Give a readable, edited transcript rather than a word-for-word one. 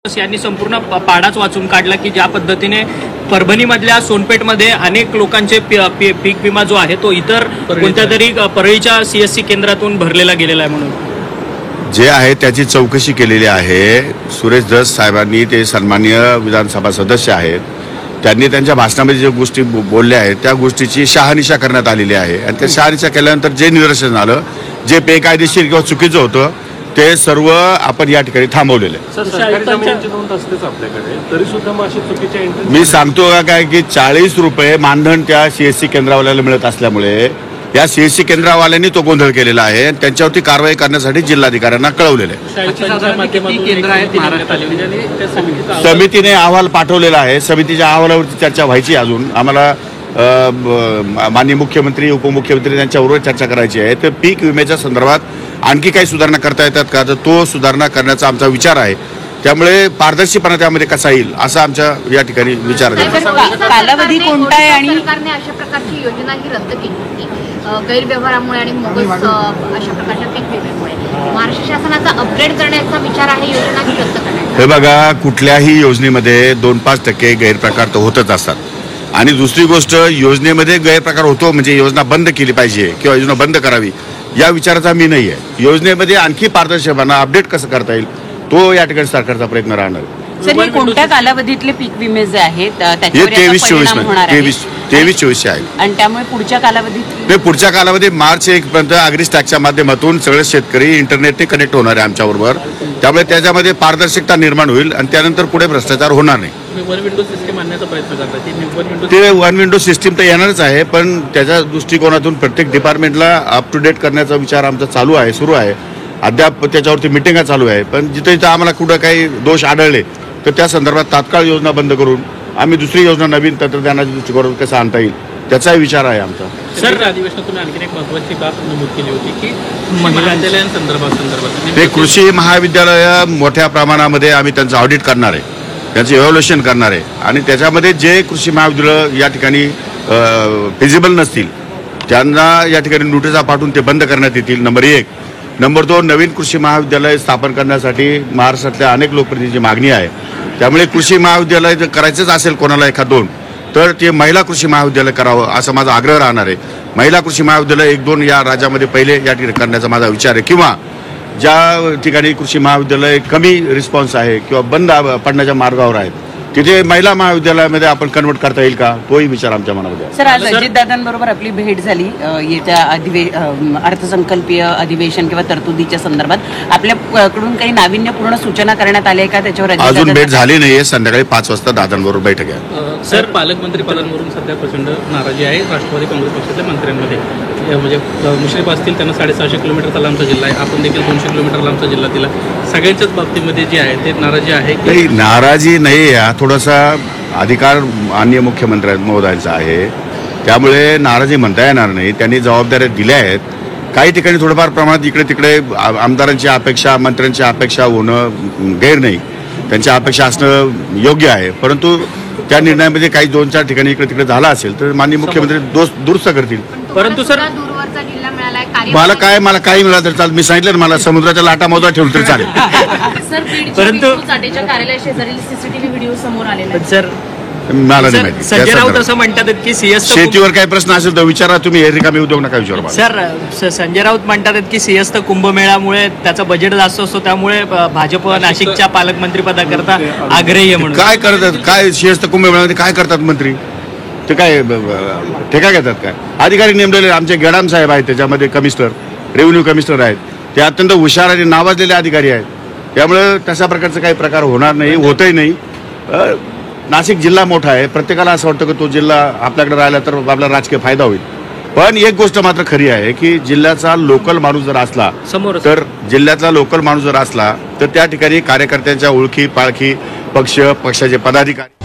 यांनी संपूर्ण पाडाच वाचून काढला की ज्या पद्धतीने परभणीमधल्या सोनपेठमध्ये अनेक लोकांचे पीक विमा जो आहे तो इतर कोणत्या तरी परळीच्या सीएससी केंद्रातून भरलेला गेलेला आहे म्हणून जे आहे त्याची चौकशी केलेली आहे। सुरेश धस साहेबांनी, ते सन्माननीय विधानसभा सदस्य आहेत, त्यांनी त्यांच्या भाषणामध्ये जे गोष्टी बोलल्या आहेत त्या गोष्टीची शहानिशा करण्यात आलेली आहे आणि त्या शहानिशा केल्यानंतर जे निदर्शन आलं, जे बेकायदेशीर किंवा चुकीचं होतं ते सर्व आपण या ठिकाणी थांबवलेले। मी सांगतो काय की 40 रुपये मानधन त्या सीएससी केंद्रावाल्याला मिळत असल्यामुळे या सीएससी केंद्रावाल्यांनी तो गोंधळ केलेला आहे आणि त्यांच्यावरती कारवाई करण्यासाठी जिल्हाधिकाऱ्यांना कळवलेले आहे। समितीने अहवाल पाठवलेला आहे, समितीच्या अहवालावरती चर्चा व्हायची। अजून आम्हाला माननीय मुख्यमंत्री, उपमुख्यमंत्री यांच्याबरोबर चर्चा करायची आहे। तर पीक विम्याच्या संदर्भात आणखी काही सुधारणा करता येतात का, तर तो सुधारणा करण्याचा आमचा विचार आहे। त्यामुळे पारदर्शीपणा त्यामध्ये कसा येईल असा आमच्या या ठिकाणी विचार आहे। कालावधी कोणता आहे आणि सरकारने अशा प्रकारची योजना ही रद्द केली होती गैरव्यवहारामुळे आणि मोगस अशा प्रकारच्या पीक विम्यामुळे। महाराष्ट्र शासनाचा अपग्रेड करण्याचा विचार आहे योजना ही रद्द करण्याचा। हे बघा, कुठल्याही योजनेमध्ये 2-5% गैरप्रकार तर होतच असतात आणि दुसरी गोष्ट, योजनेमध्ये गैरप्रकार होतो म्हणजे योजना बंद केली पाहिजे किंवा योजना बंद करावी या विचाराचा मी नाही आहे। योजनेमध्ये आणखी पारदर्शकपणा अपडेट कसं करता येईल तो या ठिकाणी सरकारचा प्रयत्न राहणार। सर, हे कोणत्या कालावधीतले पीक विमे जे आहेत हे 23-24 आहे आणि त्यामुळे पुढच्या कालावधीत पुढच्या कालावधी मार्च 1 पर्यंत अग्री स्टॅकच्या माध्यमातून सगळे शेतकरी इंटरनेटने कनेक्ट होणार आहे आमच्याबरोबर। त्यामुळे त्याच्यामध्ये पारदर्शकता निर्माण होईल आणि त्यानंतर पुढे भ्रष्टाचार होणार नाही। ते वन विंडो सिस्टीम तर येणारच आहे, पण त्याच्या दृष्टिकोनातून प्रत्येक डिपार्टमेंटला अप टू डेट करण्याचा विचार आमचा चालू आहे, सुरू आहे। अद्याप त्याच्यावरती मिटिंगा चालू आहे, पण जिथे जिथे आम्हाला कुठं काही दोष आढळले तर त्या संदर्भात तात्काळ योजना बंद करून आम्ही दुसरी योजना नवीन तंत्रज्ञानाच्या दृष्टिकोनातून कसं आणता येईल त्याचाही विचार आहे आमचा। सर, अधिवेशनात तुम्ही आणखी एक महत्त्वाची बाब नमूद केली होती की महाविद्यालयांसंदर्भात ते कृषी महाविद्यालय मोठ्या प्रमाणामध्ये आम्ही त्यांचं ऑडिट करणार आहे, त्यांचं इव्हॅल्युएशन करणार आहे आणि त्याच्यामध्ये जे कृषी महाविद्यालय या ठिकाणी फिजिबल नसतील त्यांना या ठिकाणी नोटिसा पाठवून ते बंद करण्यात येतील, नंबर 1। नंबर 2, नवीन कृषी महाविद्यालय स्थापन करण्यासाठी महाराष्ट्रातल्या अनेक लोकप्रतिनिधींची मागणी आहे। त्यामुळे कृषी महाविद्यालय जर करायचंच असेल कोणाला 1-2 तर ते महिला कृषी महाविद्यालय करावं असा माझा आग्रह राहणार आहे। महिला कृषी महाविद्यालय 1-2 या राज्यामध्ये पहिले या ठिकाणी करण्याचा माझा विचार आहे, किंवा ज्या ठिकाणी कृषी महाविद्यालय कमी रिस्पॉन्स आहे किंवा बंद पडण्याच्या मार्गावर आहेत तिथे महिला महाविद्यालयामध्ये आपण कन्वर्ट करता येईल का, तोही विचार आमच्या मनामध्ये आहे। सर, आज अजितदादांबरोबर आपली भेट झाली येत्या अर्थसंकल्पीय अधिवेशन किंवा तरतुदीच्या संदर्भात आपल्याकडून काही नाविन्यपूर्ण सूचना करण्यात आल्या का त्याच्यावर? अजून भेट झाली नाहीये, संध्याकाळी 5 वाजता दादांबरोबर बैठक आहे। सर, पालकमंत्री पदांवरून सध्या प्रचंड नाराजी आहे राष्ट्रवादी काँग्रेस पक्षाच्या मंत्र्यांमध्ये। म्हणजे मुश्रीफ असतील, त्यांना 750 किलोमीटरचा लांबचा जिल्हा आहे, आपण देखील 200 किलोमीटर लांबचा जिल्हा दिला। सगळ्यांच्याच बाबतीमध्ये जे आहे ते नाराजी आहे की नाराजी नाही, थोडासा अधिकार माननीय मुख्यमंत्री महोदयांचा आहे, त्यामुळे नाराजी म्हणता येणार नाही। त्यांनी जबाबदाऱ्या दिल्या आहेत, काही ठिकाणी थोडंफार प्रमाणात इकडे तिकडे आमदारांची अपेक्षा, मंत्र्यांची अपेक्षा होणं गैर नाही, त्यांच्या अपेक्षा असणं योग्य आहे, परंतु त्या निर्णयामध्ये काही 2-4 ठिकाणी इकडे तिकडे झाला असेल तर माननीय मुख्यमंत्री दुरुस्त करतील। परंतु सर, दूरवरचा जिल्हा मिळालाय, मला काय मिळालं तर चालेल, मी सांगितलं मला समुद्राच्या लाटा मोजा ठेवलं तरी चालेल। परंतु कार्यालयाशेजारील सीसीटीव्ही व्हिडिओ समोर आलेला आहे। सर, मला नाही माहिती। संजय राऊत असं म्हणतात की शेतीवर काही प्रश्न असेल तर विचारा तुम्ही, हे रिकामी उद्योग नका विचारू। सर, संजय राऊत म्हणतात की सिंहस्थ कुंभमेळ्यामुळे त्याचा बजेट जास्त असतो, त्यामुळे भाजप नाशिकच्या पालकमंत्री पदाकरता आग्रही आहे म्हणून। काय करतात, काय सिंहस्थ कुंभमेळ्यामध्ये काय करतात मंत्री? ते काय ठेका घेतात काय? अधिकारी नेमलेले आमचे गेडाम साहेब आहेत, त्याच्यामध्ये कमिशनर, रेव्हेन्यू कमिशनर आहेत, ते अत्यंत हुशार आणि नावाजलेले अधिकारी आहेत, त्यामुळे तशा प्रकारचा काही प्रकार होणार नाही, होतही नाही। नाशिक जिल्हा मोठा आहे, प्रत्येकाला असं वाटतं की तो जिल्हा आपल्याकडे राहिला तर आपला राजकीय फायदा होईल, पण एक गोष्ट मात्र खरी आहे की जिल्ह्याचा लोकल माणूस जर असला तर जिल्ह्यातला लोकल माणूस जर असला तर त्या ठिकाणी कार्यकर्त्यांच्या ओळखी पाळखी, पक्षाचे पदाधिकारी